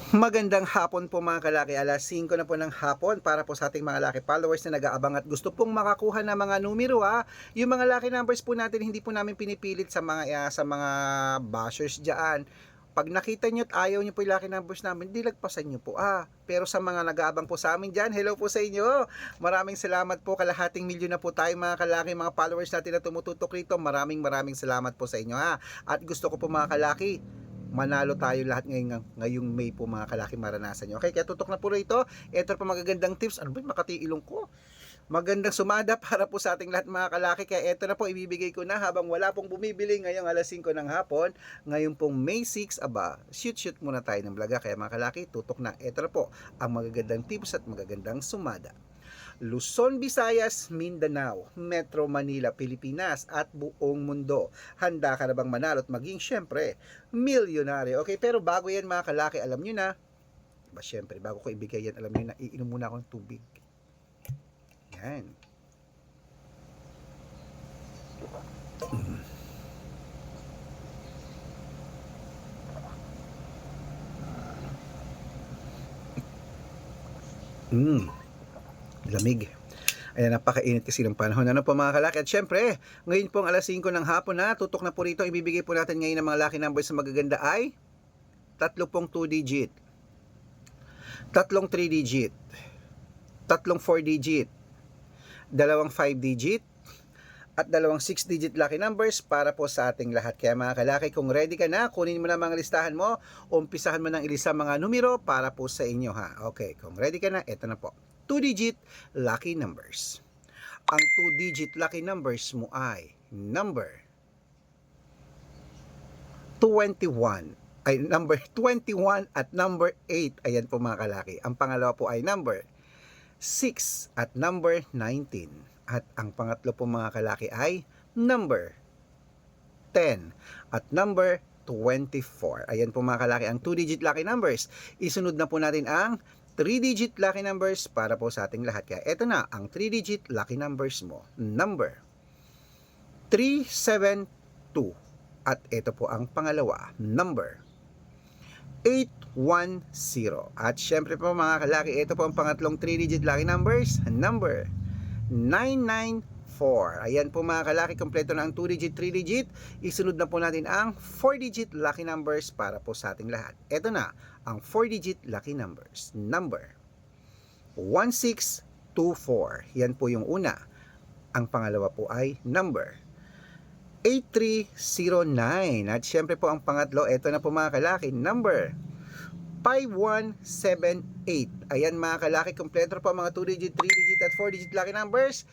Magandang hapon po mga kalaki, 5:00 na po ng hapon para po sa ating mga lucky followers na nag-aabang at gusto pong makakuha ng mga numero ha. Yung mga lucky numbers po natin hindi po namin pinipilit sa mga bashers diyan. Pag nakita nyo at ayaw nyo po yung lucky numbers namin, di lagpasan nyo po Pero sa mga nag-aabang po sa amin dyan, hello po sa inyo. Maraming salamat po, kalahating milyon na po tayo mga kalaki, mga followers natin na tumututok rito. Maraming salamat po sa inyo ha. At gusto ko po mga kalaki, manalo tayo lahat ngayong May po mga kalaki, maranasan nyo. Okay, kaya tutok na po rito. Ito po magagandang tips. Ano ba yung Makati ilong ko? Magandang sumada para po sa ating lahat mga kalaki. Kaya ito na po ibibigay ko na habang wala pong bumibili ngayong 5:00 ng hapon. Ngayon pong May 6, shoot muna tayo ng vlog. Kaya mga kalaki, tutok na. Ito na po ang magagandang tips at magagandang sumada. Luzon, Visayas, Mindanao, Metro Manila, Pilipinas at buong mundo. Handa ka na bang manalo at maging syempre milyonaryo? Okay, pero bago yan mga kalaki, alam nyo na, syempre bago ko ibigay yan, alam nyo na, iinom muna ako ng tubig. Yan. Lamig. Ayan, napakainit kasi ng panahon. Ano po mga kalaki? At syempre, ngayon pong 5:00 ng hapon na, tutok na po rito. Ibibigay po natin ngayon ng mga lucky numbers na magaganda ay tatlo pong 2 digit, tatlong 3 digit, tatlong 4 digit, dalawang 5 digit, at dalawang 6 digit lucky numbers para po sa ating lahat. Kaya mga kalaki, kung ready ka na, kunin mo na mga listahan mo, umpisahan mo ng ilista mga numero para po sa inyo ha. Okay, kung ready ka na, eto na po. 2 digit lucky numbers. Ang 2 digit lucky numbers mo ay number 21. Ay, number 21 at number 8. Ayan po mga kalaki. Ang pangalawa po ay number 6 at number 19. At ang pangatlo po mga kalaki ay number 10 at number 24. Ayan po mga kalaki ang 2-digit lucky numbers. Isunod na po natin ang 3-digit lucky numbers para po sa ating lahat. Kaya eto na ang 3-digit lucky numbers mo. Number 372. At ito po ang pangalawa. Number 810. At syempre po mga kalaki, ito po ang pangatlong 3-digit lucky numbers. Number 994. Ayan po mga kalaki, kompleto na ang 2-digit, 3-digit. Isunod na po natin ang 4-digit lucky numbers para po sa ating lahat. Ito na ang 4-digit lucky numbers. Number 1624. Yan po yung una. Ang pangalawa po ay number 8309. At syempre po ang pangatlo, ito na po mga kalaki, number 5178. Ayan mga kalaki, kompleto po mga 2-digit, 3-digit at 4-digit lucky numbers.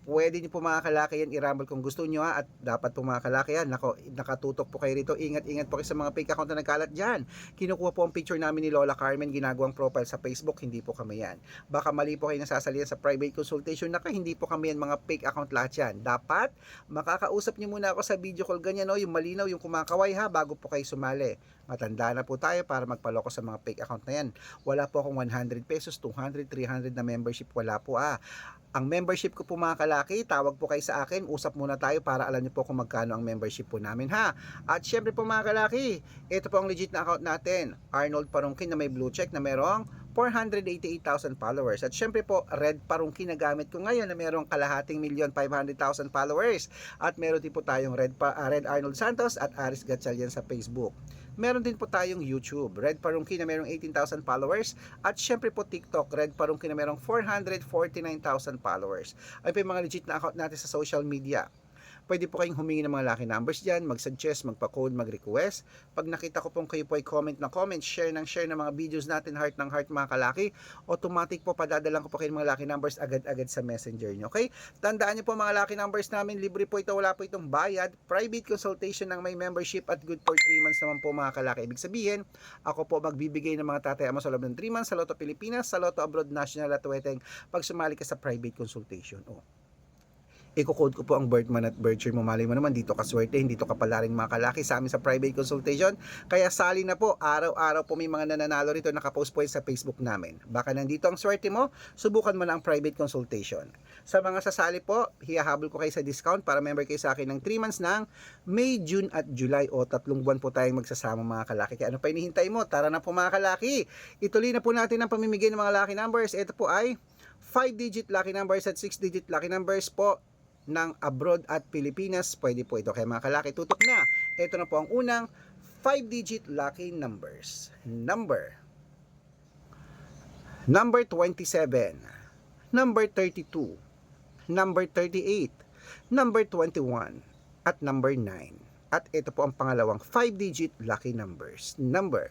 Pwede niyo po mga kalaki yan i-rumble kung gusto niyo at dapat po mga kalaki yan, nakatutok po kayo rito, ingat po kayo sa mga fake account na nagkalat dyan. Kinukuha po ang picture namin ni Lola Carmen, ginagawang profile sa Facebook, hindi po kami yan. Baka mali po kayo nasasalihan sa private consultation, hindi po kami yan, mga fake account lahat yan. Dapat makakausap niyo muna ako sa video call ganyan, yung malinaw, yung kumakaway ha, bago po kayo sumali. Matanda na po tayo para magpaloko sa mga fake account na yan. Wala po akong 100 pesos, 200, 300 na membership, wala po Ang membership ko po mga kalaki, tawag po kayo sa akin, usap muna tayo para alam niyo po kung magkano ang membership po namin ha. At syempre po mga kalaki, ito po ang legit na account natin, Arnold Parungkin na may blue check na merong 488,000 followers. At syempre po, Red Parungkin na gamit ko ngayon na merong 500,000 followers. At meron din po tayong Red Arnold Santos at Aris Gatchalian sa Facebook. Meron din po tayong YouTube, Red Parungkin na merong 18,000 followers. At syempre po TikTok, Red Parungkin na merong 449,000 followers. Ay po yung mga legit na account natin sa social media. Pwede po kayong humingi ng mga lucky numbers dyan, mag-suggest, magpa-code, mag-request. Pag nakita ko pong kayo po ay comment na comment, share ng mga videos natin, heart ng heart mga kalaki, automatic po padadalang ko po kayo ng mga lucky numbers agad-agad sa messenger nyo. Okay? Tandaan nyo po mga lucky numbers namin, libre po ito, wala po itong bayad. Private consultation ng may membership at good for 3 months naman po mga kalaki. Ibig sabihin, ako po magbibigay ng mga tataya mo sa loob ng 3 months sa Lotto Pilipinas, sa Lotto Abroad National at Weteng pag sumali ka sa private consultation. i-code ko po ang birth month at birth year mo. Malay mo naman, dito ka swerte, hindi to kapalaring mga kalaki sa amin sa private consultation. Kaya sali na po, araw-araw po may mga nananalo rito, nakapost po yan sa Facebook namin. Baka nandito ang swerte mo, subukan mo na ang private consultation. Sa mga sasali po, hihahabol ko kayo sa discount para member kayo sa akin ng 3 months ng May, June at July, o 3 buwan po tayong magsasama mga kalaki. Kaya ano pa hinihintay mo? Tara na po mga kalaki. Ituloy na po natin ang pamimigay ng mga lucky numbers. Ito po ay 5-digit lucky numbers at 6-digit lucky numbers po ng abroad at Pilipinas. Pwede po ito. Kaya mga kalaki, tutok na. Ito na po ang unang 5-digit lucky numbers. Number 27, number 32, number 38, number 21, at number 9. At ito po ang pangalawang 5-digit lucky numbers. Number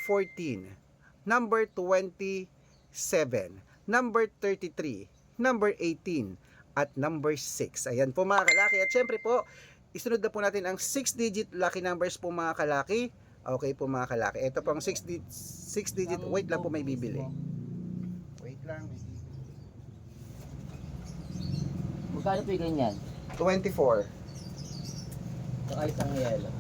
14, number 27, number 33, number 18, at number 6. Ayan po mga kalaki. At syempre po, isunod na po natin ang 6-digit lucky numbers po mga kalaki. Okay po mga kalaki. Ito po ang 6-digit. Wait lang po, may bibili. Wait lang. Magkano po yung ganyan? 24. Saka isang yelo.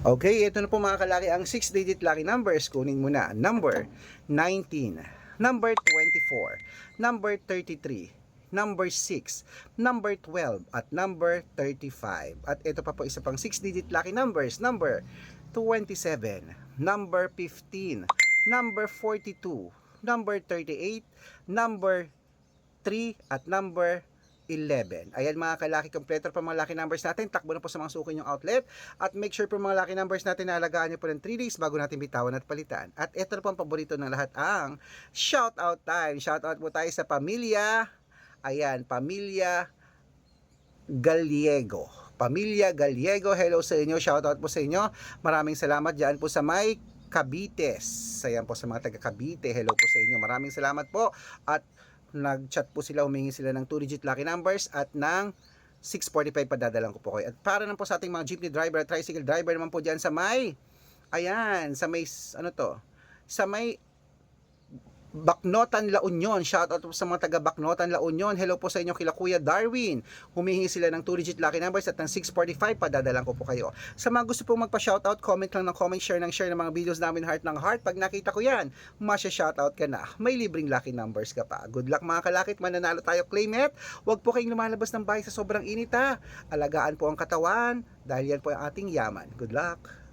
Okay, ito na po mga kalaki ang 6-digit lucky numbers. Kunin mo na. Number 19, number 24, number 33, number 6, number 12, at number 35. At ito pa po isa pang 6-digit lucky numbers. Number 27, number 15, number 42, number 38, number 3, at number 11. Ayan mga kalaki, kompleto pa mga lucky numbers natin. Takbo na po sa mga suki yung outlet. At make sure po mga lucky numbers natin na alagaan nyo po ng 3 days bago natin bitawan at palitan. At ito na po ang paborito ng lahat, ang shoutout time. Shoutout po tayo sa pamilya. Ayan, pamilya Gallego. Pamilya Gallego, hello sa inyo. Shoutout po sa inyo. Maraming salamat dyan po sa may Cabites. Ayan po sa mga taga Cavite. Hello po sa inyo. Maraming salamat po. At nag-chat po sila, humingi sila ng 2-digit lucky numbers at ng 645 padadalang ko po kayo. At para naman po sa ating mga jeepney driver at tricycle driver naman po dyan sa may, ayan, sa may, ano to, sa may Bacnotan, La Union. Shoutout po sa mga taga Bacnotan, La Union. Hello po sa inyo kila Kuya Darwin. Humihingi sila ng 2-digit lucky numbers at ng 645. Padadalang ko po kayo. Sa mga gusto pong magpa-shoutout, comment lang ng comment, share ng mga videos namin, heart ng heart. Pag nakita ko yan, masya-shoutout ka na. May libreng lucky numbers ka pa. Good luck mga kalakit. Mananalo tayo, claim it. Huwag po kayong lumalabas ng bahay sa sobrang init ha. Alagaan po ang katawan dahil yan po ang ating yaman. Good luck.